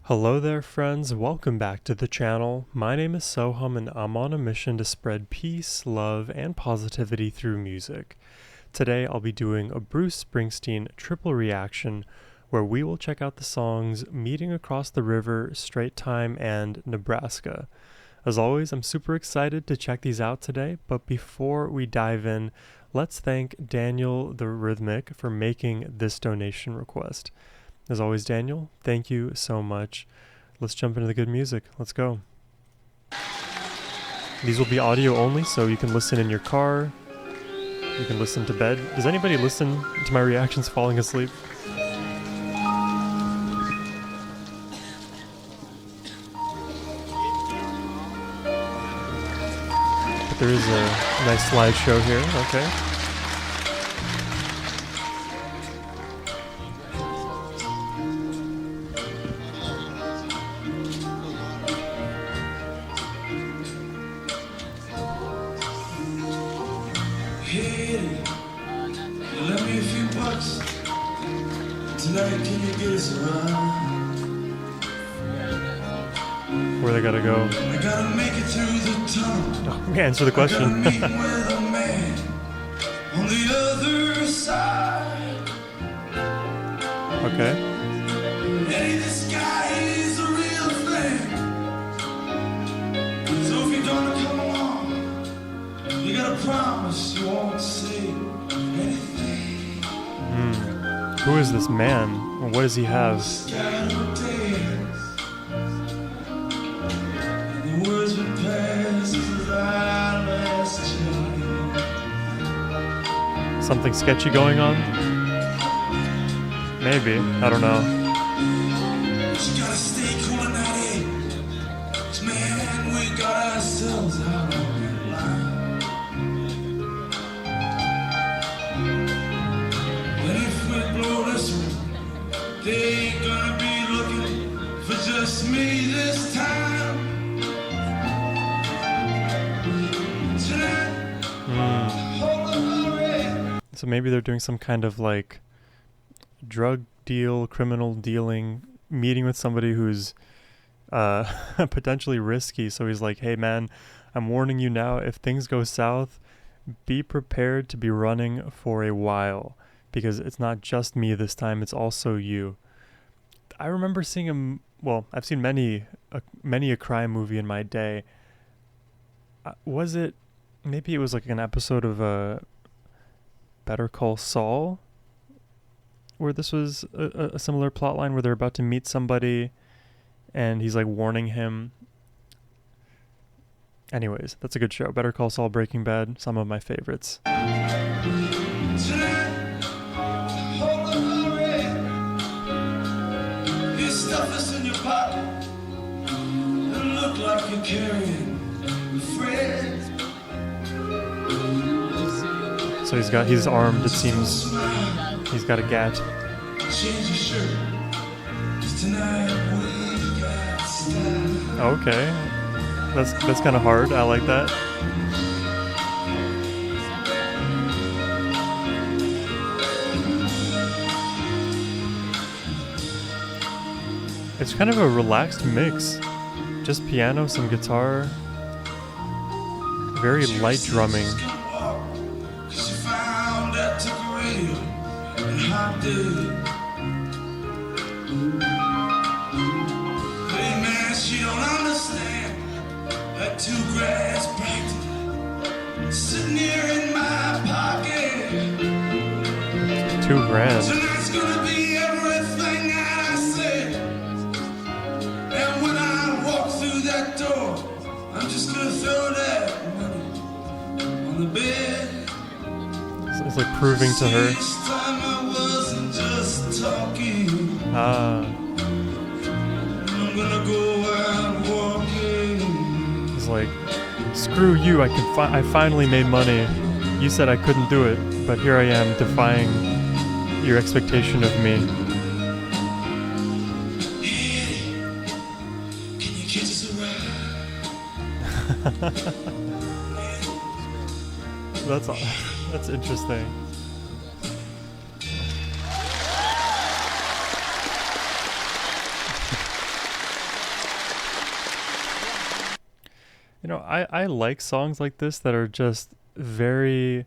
Hello there friends, welcome back to the channel. My name is Sohum and I'm on a mission to spread peace, love, and positivity through music. Today I'll be doing a Bruce Springsteen triple reaction where we will check out the songs Meeting Across the River, Straight Time, and Nebraska. As always, I'm super excited to check these out today, but before we dive in, let's thank Daniel the Rhythmic for making this donation request. As always, Daniel, thank you so much. Let's jump into the good music. Let's go. These will be audio only, so you can listen in your car. You can listen to bed. Does anybody listen to my reactions falling asleep? But there is a nice slideshow here, okay. Hey, lend me a few bucks. Tonight, can you get us around? Where they gotta go? I gotta make it through the tunnel. Oh, answer the question. I gotta meet with a man on the other side. Okay. Hey, this guy is a real thing. So if you're gonna come along, you gotta promise you won't say anything. Who is this man? Or what does he have? Something sketchy going on? Maybe. I don't know. Just gotta stay cool and not eat. Man, we got ourselves out on that line. But if we blow this one, they ain't gonna be looking for just me this time. Tonight, hold on, red. So maybe they're doing some kind of like drug deal, criminal dealing, meeting with somebody who's potentially risky. So he's like, hey man, I'm warning you now, if things go south, be prepared to be running for a while, because it's not just me this time, it's also you. I remember seeing him, well, I've seen many a crime movie in my day. Was it, maybe it was like an episode of Better Call Saul, where this was a similar plot line where they're about to meet somebody and he's like warning him. Anyways, that's a good show. Better Call Saul, Breaking Bad, some of my favorites. Tonight, hold on, red. This stuff is in your pocket. It look like you're carrying a friend. So he's armed, it seems. He's got a gat. Change your shirt. 'Cause tonight we got style. Okay. That's kind of hard. I like that. It's kind of a relaxed mix. Just piano, some guitar. Very light drumming. Cause you found that took a radio and hot did. Hey man, she don't understand that 2 grand's practice sitting here in my pocket. $2,000. Tonight's gonna be everything I said. And when I walk through that door, I'm just gonna throw that money on the bed. It's like proving to her. This time I wasn't just talking. I'm gonna go out walking. He's like, screw you, I finally made money. You said I couldn't do it, but here I am defying your expectation of me. Hey, can you catch us a ride? That's interesting. I like songs like this that are just very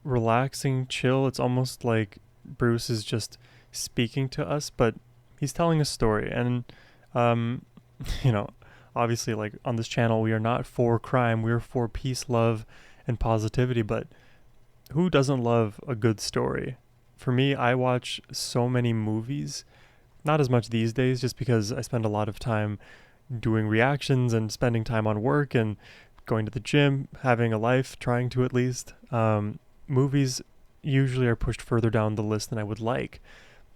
relaxing, chill. It's almost like Bruce is just speaking to us, but he's telling a story. And, um, you know, obviously, like on this channel, we are not for crime. We're for peace, love, and positivity. But who doesn't love a good story? For me, I watch so many movies, not as much these days, just because I spend a lot of time doing reactions and spending time on work and going to the gym, having a life, trying to at least. Movies usually are pushed further down the list than I would like.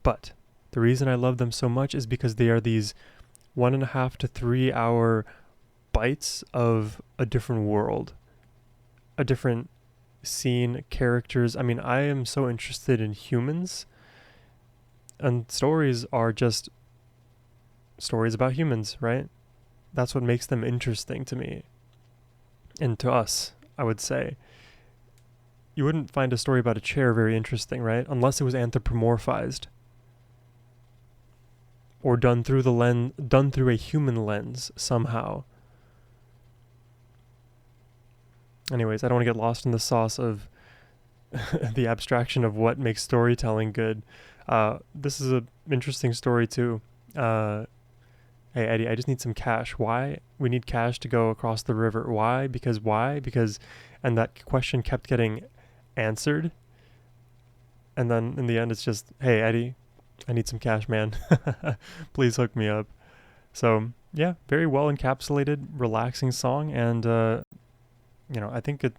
But the reason I love them so much is because they are these 1.5 to 3 hour bites of a different world, a different scene, characters. I mean, I am so interested in humans, and stories are just stories about humans, right? That's what makes them interesting to me and to us, I would say. You wouldn't find a story about a chair very interesting, right? Unless it was anthropomorphized or done through a human lens somehow. Anyways, I don't want to get lost in the sauce of the abstraction of what makes storytelling good. This is an interesting story too. Hey Eddie, I just need some cash. Why? We need cash to go across the river. Why? Because, and that question kept getting answered. And then in the end, it's just, hey Eddie, I need some cash, man. Please hook me up. So yeah, very well encapsulated, relaxing song. And, I think it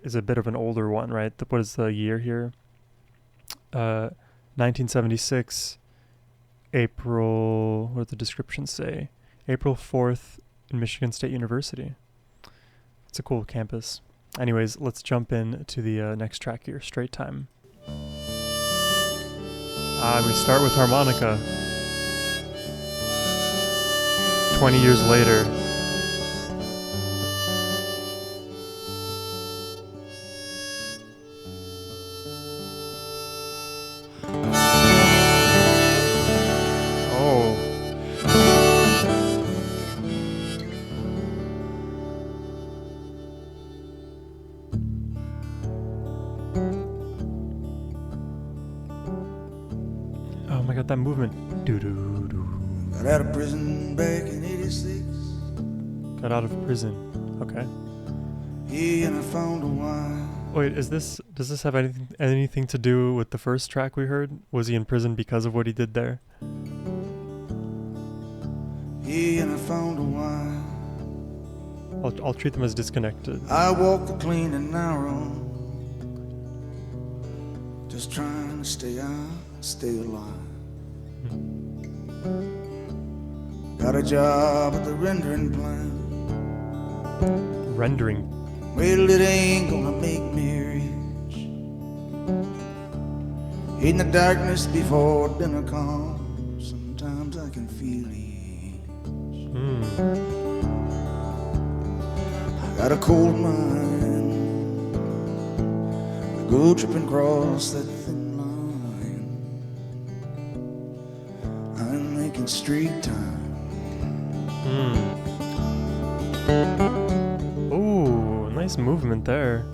is a bit of an older one, right? What is the year here? 1976, April, what did the description say? April 4th in Michigan State University. It's a cool campus. Anyways, let's jump in to the next track here, Straight Time. We start with harmonica. 20 years later. Oh my god, that movement. Got out of prison back in 86. Got out of prison. Okay. Yeah, and I found a wine. Wait, does this have anything to do with the first track we heard? Was he in prison because of what he did there? Yeah, and I found a wine. I'll treat them as disconnected. I walk the clean and narrow, just trying to stay alive. Got a job at the rendering plant. Rendering. Well, it ain't gonna make me rich. In the darkness before dinner comes, sometimes I can feel it. I got a cold mind. I go tripping across that thin line. I'm making straight time. Ooh, nice movement there.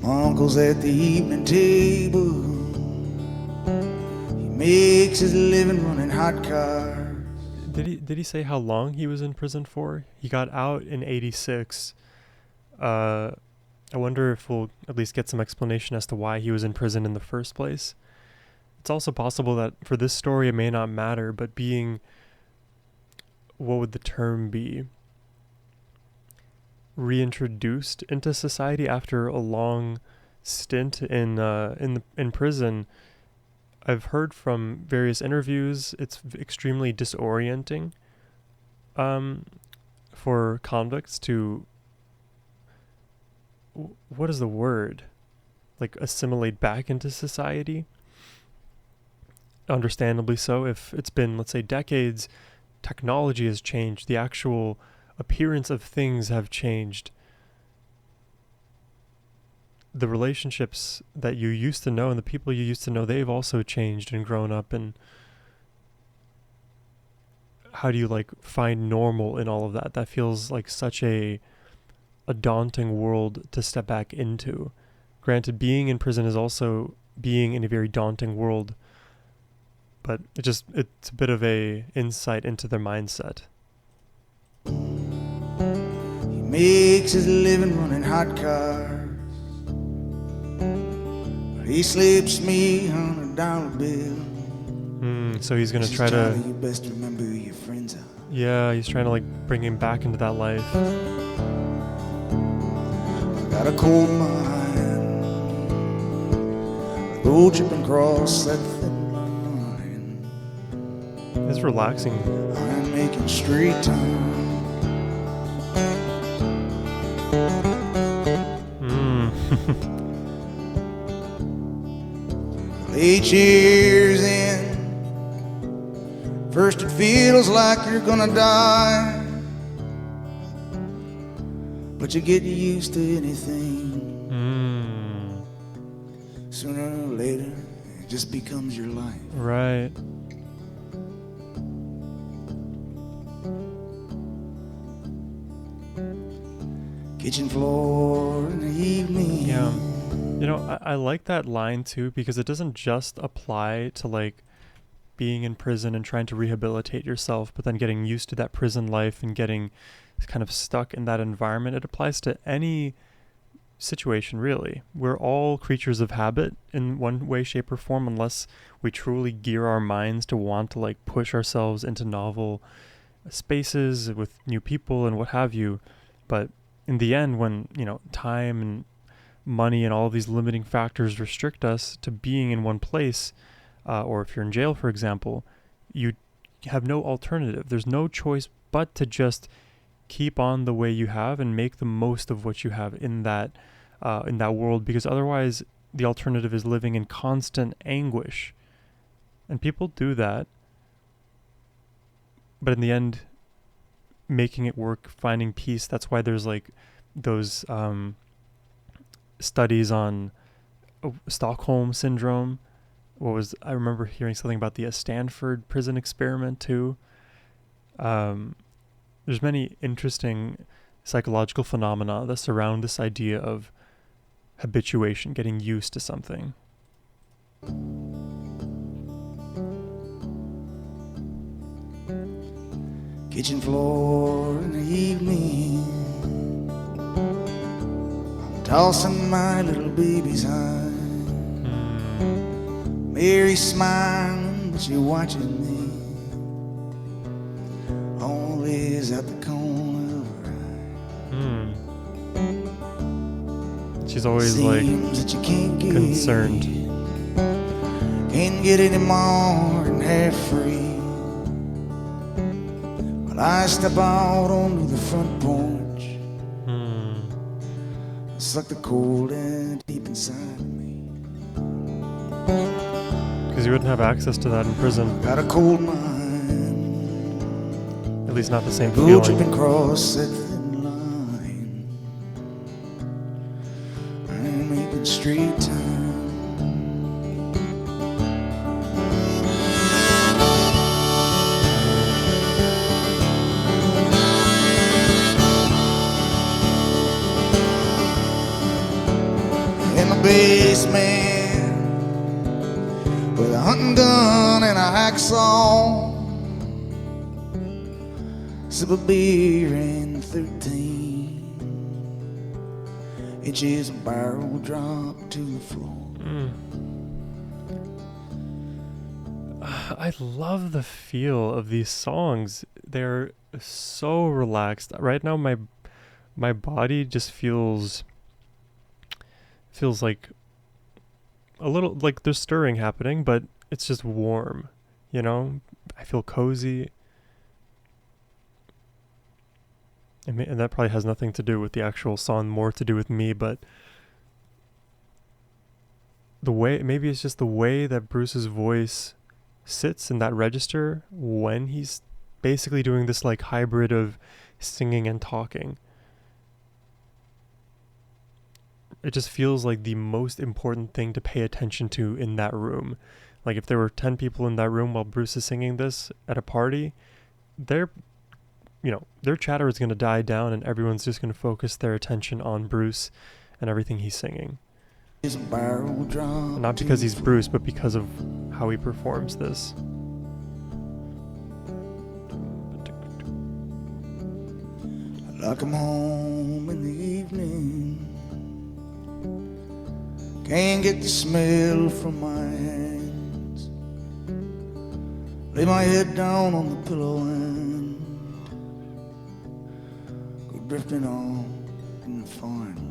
My uncle's at the evening table. He makes his living running hot cars. Did he say how long he was in prison for? He got out in 86. I wonder if we'll at least get some explanation as to why he was in prison in the first place. It's also possible that for this story it may not matter, but being, what would the term be? Reintroduced into society after a long stint in prison. I've heard from various interviews it's extremely disorienting for convicts to, what is the word? Like assimilate back into society. Understandably so. If it's been, let's say, decades, technology has changed. The actual appearance of things have changed. The relationships that you used to know and the people you used to know, they've also changed and grown up. And how do you like find normal in all of that? That feels like such a daunting world to step back into. Granted, being in prison is also being in a very daunting world, but it's a bit of a insight into their mindset. He makes his living running hot cars, but he slips me $100 bill. So he's gonna try to. You best remember who your friends are. Yeah, he's trying to like bring him back into that life. I got a cold mind, go tripping across that thin line. It's relaxing. I'm making straight time. 8 years in, first it feels like you're gonna die, but you get used to anything. Sooner or later, it just becomes your life. Right. Kitchen floor in the evening. Yeah. You know, I like that line too, because it doesn't just apply to like being in prison and trying to rehabilitate yourself, but then getting used to that prison life and getting kind of stuck in that environment. It applies to any situation, really. We're all creatures of habit in one way, shape, or form, unless we truly gear our minds to want to like push ourselves into novel spaces with new people and what have you. But in the end, when, you know, time and money and all of these limiting factors restrict us to being in one place, or if you're in jail, for example, you have no alternative. There's no choice but to just keep on the way you have and make the most of what you have in that world, because otherwise the alternative is living in constant anguish. And people do that, but in the end, making it work, finding peace. That's why there's like those studies on Stockholm syndrome. I remember hearing something about the Stanford prison experiment too. There's many interesting psychological phenomena that surround this idea of habituation, getting used to something. Kitchen floor in the evening, I'm tossing my little baby's high. Mary's smiling, she's watching me, always at the corner of her eye. She's always Seems like that you can't get, concerned. Can't get any more than half free. But I step out onto the front porch, suck the cold air deep inside of me. Because you wouldn't have access to that in prison. Got a cold mind, At least not the same go feeling. tripping across that thin line. I'm making straight time. In the basement with a hunting gun and a hacksaw, sip a beer and 13 inches of barrel drop to the floor. I love the feel of these songs. They're so relaxed. Right now my body just feels like a little like there's stirring happening, but it's just warm, you know? I feel cozy. And that probably has nothing to do with the actual song, more to do with me, but maybe it's just the way that Bruce's voice sits in that register when he's basically doing this like hybrid of singing and talking. It just feels like the most important thing to pay attention to in that room. Like if there were 10 people in that room while Bruce is singing this at a party, their their chatter is going to die down and everyone's just going to focus their attention on Bruce and everything he's singing. And not because he's Bruce, but because of how he performs this. I come home in the evening, can't get the smell from my hands, lay my head down on the pillow and go drifting on in the foreign lands.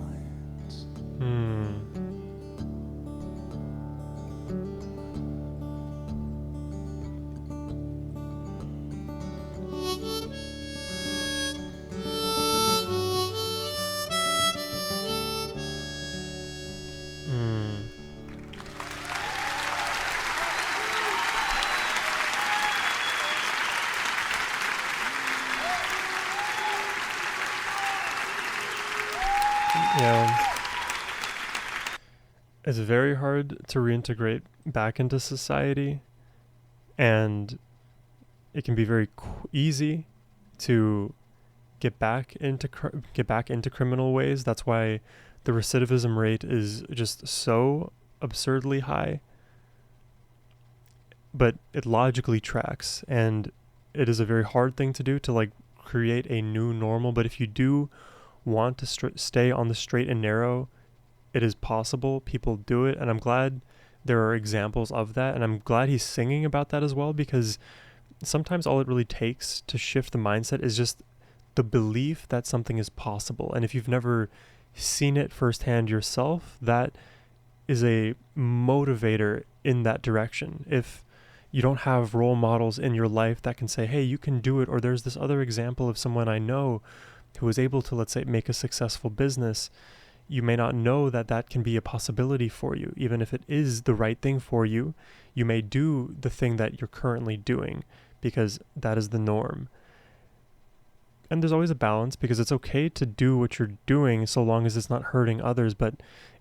It's very hard to reintegrate back into society, and it can be very easy to get back into criminal ways. That's why the recidivism rate is just so absurdly high. But it logically tracks, and it is a very hard thing to do, to like create a new normal. But if you do want to stay on the straight and narrow, it is possible. People do it, and I'm glad there are examples of that, and I'm glad he's singing about that as well, because sometimes all it really takes to shift the mindset is just the belief that something is possible. And if you've never seen it firsthand yourself, that is a motivator in that direction. If you don't have role models in your life that can say, hey, you can do it, or there's this other example of someone I know who was able to, let's say, make a successful business, you may not know that that can be a possibility for you. Even if it is the right thing for you, you may do the thing that you're currently doing because that is the norm. And there's always a balance, because it's okay to do what you're doing so long as it's not hurting others. But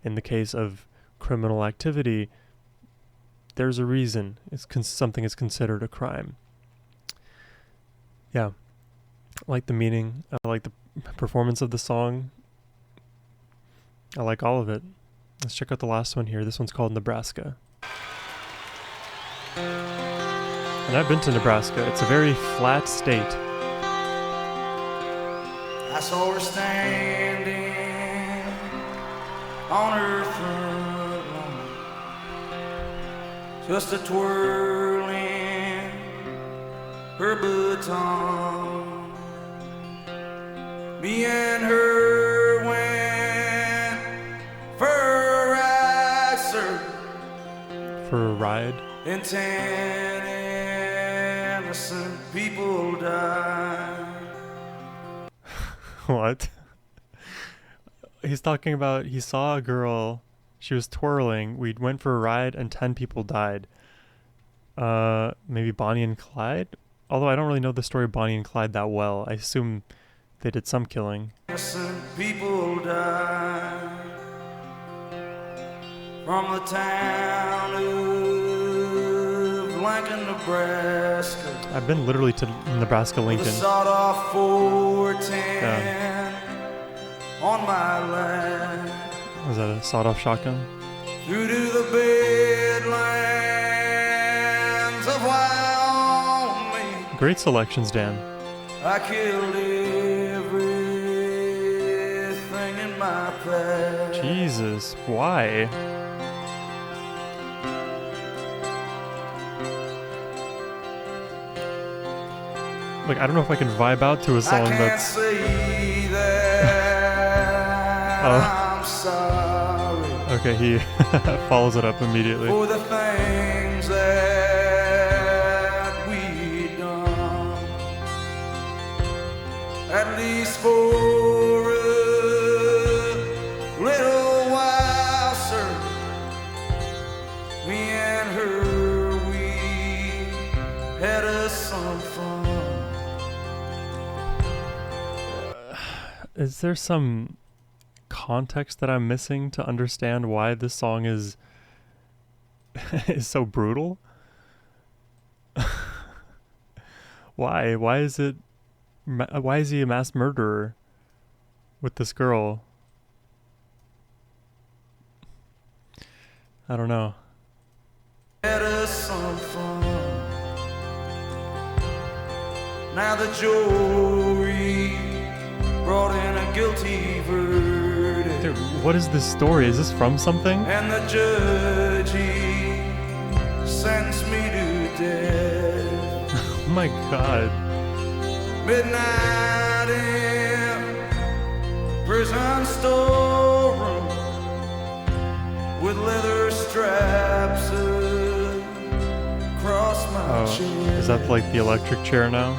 in the case of criminal activity, there's a reason something is considered a crime. Yeah. I like the meaning. I like the performance of the song. I like all of it. Let's check out the last one here. This one's called Nebraska. And I've been to Nebraska. It's a very flat state. I saw her standing on her front lawn, just a twirling her baton. Me and her went for a ride, sir. For a ride? And 10 innocent people died. What? He's talking about he saw a girl, she was twirling, we went for a ride, and 10 people died. Maybe Bonnie and Clyde? Although I don't really know the story of Bonnie and Clyde that well. I assume they did some killing. Innocent people died from the town of Lincoln, Nebraska. I've been literally to Nebraska, Lincoln. Sawed-off 410 on my land. Was that a sawed-off shotgun? Through to the bedlands of Wyoming. Great selections, Dan. I killed everything in my path. Jesus, why? Like, I don't know if I can vibe out to a song that's... Say that I'm sorry. Okay, he follows it up immediately. For the things that we done. At least for a little while, sir. Me and her, we had us some fun. Is there some context that I'm missing to understand why this song is is so brutal? Why? Why is it? Why is he a mass murderer with this girl? I don't know. Had us some fun. Now the jury brought in a guilty verdict. Dude, what is this story? Is this from something? And the judge, he sentenced me to death. Oh my god. Midnight in prison storeroom with leather straps across my chin. Is that like the electric chair now?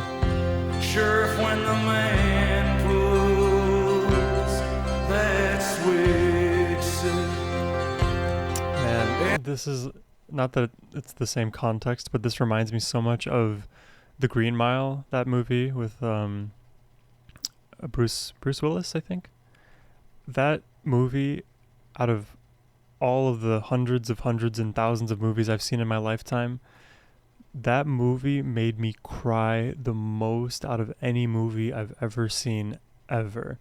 Sheriff, when the man pulls that switch. Man, this is not that it's the same context, but this reminds me so much of The Green Mile, that movie with Bruce Willis, I think. That movie, out of all of the hundreds and thousands of movies I've seen in my lifetime, that movie made me cry the most out of any movie I've ever seen, ever.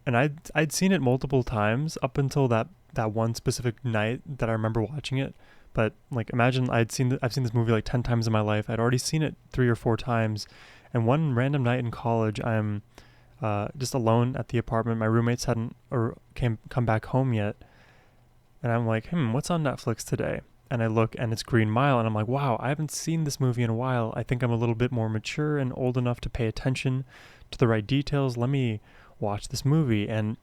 And I'd seen it multiple times up until that one specific night that I remember watching it. But like, imagine I've seen this movie like 10 times in my life. I'd already seen it 3 or 4 times, and one random night in college, I'm just alone at the apartment. My roommates hadn't come back home yet, and I'm like, what's on Netflix today? And I look, and it's Green Mile, and I'm like, wow, I haven't seen this movie in a while. I think I'm a little bit more mature and old enough to pay attention to the right details. Let me watch this movie. And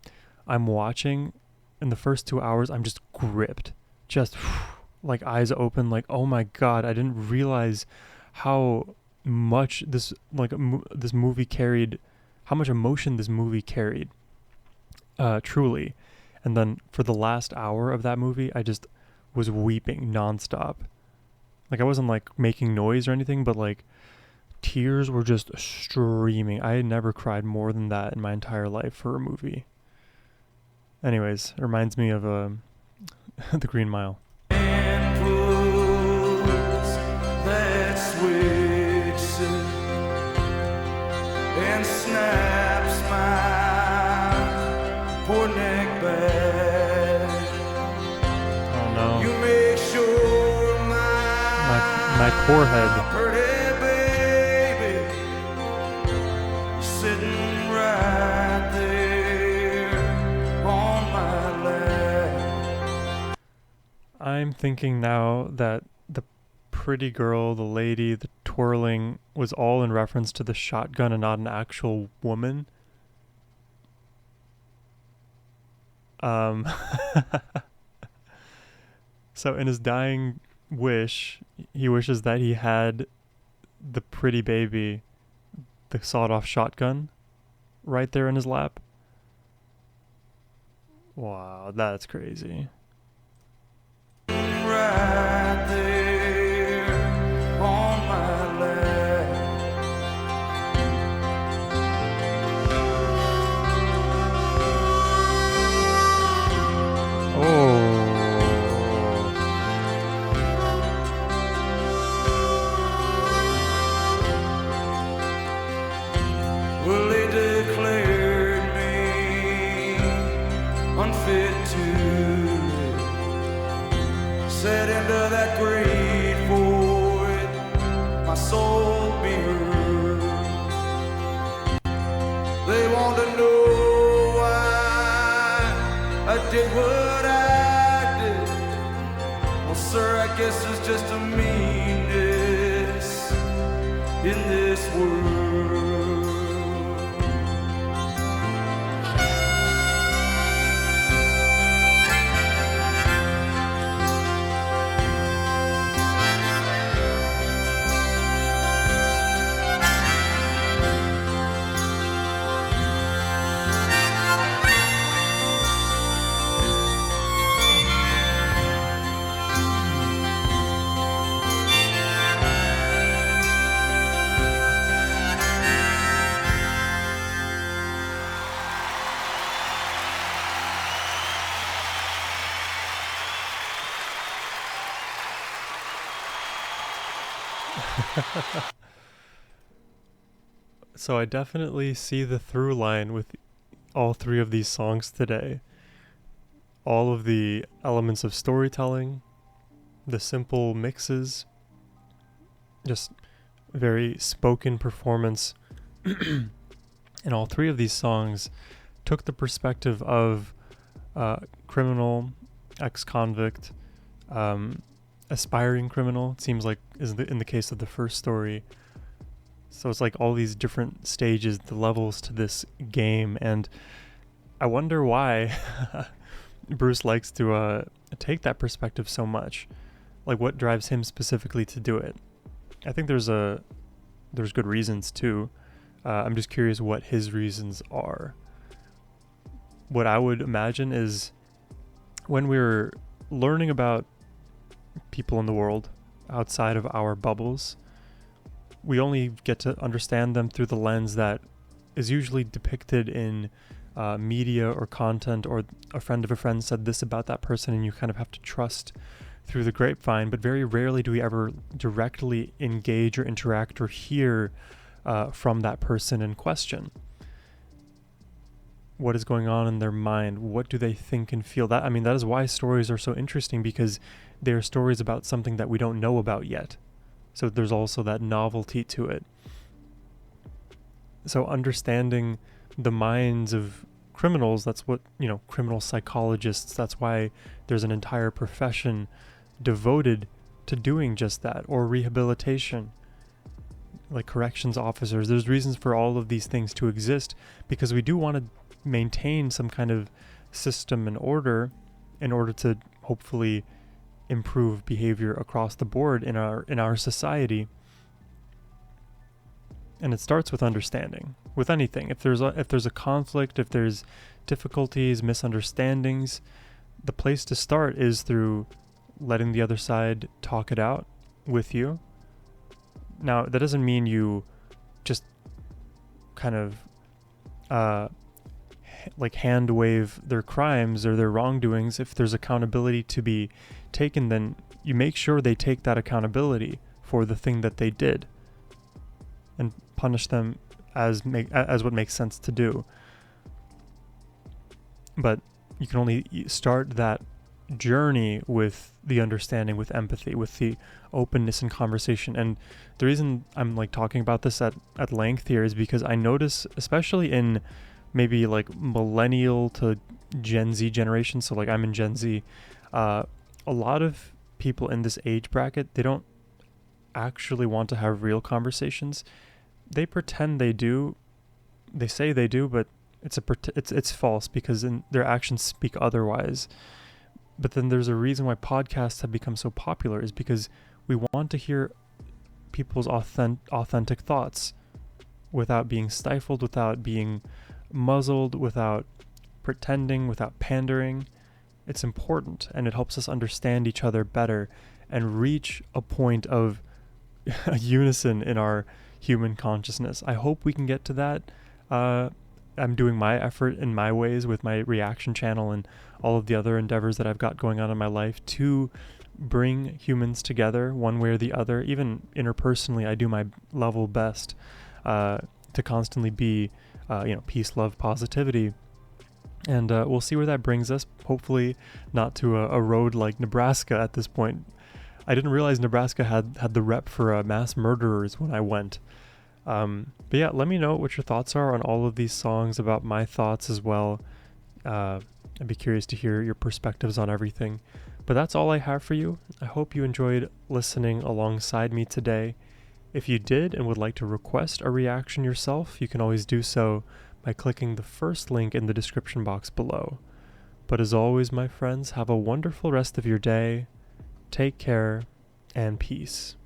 I'm watching, in the first 2 hours, I'm just gripped, just like eyes open, like, oh my god, I didn't realize how much this movie carried, how much emotion this movie carried, truly. And then for the last hour of that movie, I just was weeping nonstop. Like, I wasn't like making noise or anything, but like tears were just streaming. I had never cried more than that in my entire life for a movie. Anyways, it reminds me of The Green Mile. That switch and snaps my poor neck back. Oh no. You make sure my poor head. pretty baby sitting right there on my lap. I'm thinking now that the pretty girl, the lady, the twirling was all in reference to the shotgun and not an actual woman. So in his dying wish, he wishes that he had the pretty baby, the sawed-off shotgun, right there in his lap. Wow, that's crazy. Right there on my lap. Oh. Well, they declared me unfit to live. Set into that great void, my soul be heard. They want to know why I did what I did. Well, sir, I guess there's just a meanness in this world. So I definitely see the through line with all three of these songs today. All of the elements of storytelling, the simple mixes, just very spoken performance. And all three of these songs took the perspective of criminal, ex-convict, aspiring criminal. It seems like in the case of the first story. So it's like all these different stages, the levels to this game, and I wonder why Bruce likes to take that perspective so much. Like, what drives him specifically to do it? I think there's good reasons too. I'm just curious what his reasons are. What I would imagine is when we're learning about people in the world outside of our bubbles, we only get to understand them through the lens that is usually depicted in media or content, or a friend of a friend said this about that person, and you kind of have to trust through the grapevine. But very rarely do we ever directly engage or interact or hear from that person in question. What is going on in their mind? What do they think and feel? That is why stories are so interesting, because they are stories about something that we don't know about yet. So there's also that novelty to it. So understanding the minds of criminals, that's what, criminal psychologists, that's why there's an entire profession devoted to doing just that, or rehabilitation, like corrections officers. There's reasons for all of these things to exist, because we do want to maintain some kind of system and order in order to hopefully improve behavior across the board in our society. And it starts with understanding. With anything, if there's a conflict, if there's difficulties, misunderstandings, the place to start is through letting the other side talk it out with you. Now, that doesn't mean you just kind of like hand wave their crimes or their wrongdoings. If there's accountability to be taken, then you make sure they take that accountability for the thing that they did, and punish them as what makes sense to do. But you can only start that journey with the understanding, with empathy, with the openness and conversation. And the reason I'm like talking about this at length here is because I notice, especially in maybe like millennial to Gen Z generation, so like I'm in Gen Z, a lot of people in this age bracket, they don't actually want to have real conversations. They pretend they do, they say they do, but it's false, because their actions speak otherwise. But then there's a reason why podcasts have become so popular, is because we want to hear people's authentic thoughts without being stifled, without being muzzled, without pretending, without pandering. It's important, and it helps us understand each other better and reach a point of unison in our human consciousness. I hope we can get to that. I'm doing my effort in my ways with my reaction channel and all of the other endeavors that I've got going on in my life to bring humans together one way or the other. Even interpersonally, I do my level best to constantly be peace, love, positivity. And we'll see where that brings us. Hopefully not to a road like Nebraska at this point. I didn't realize Nebraska had the rep for mass murderers when I went. But yeah, let me know what your thoughts are on all of these songs, about my thoughts as well. I'd be curious to hear your perspectives on everything. But that's all I have for you. I hope you enjoyed listening alongside me today. If you did and would like to request a reaction yourself, you can always do so by clicking the first link in the description box below. But as always, my friends, have a wonderful rest of your day. Take care, and peace.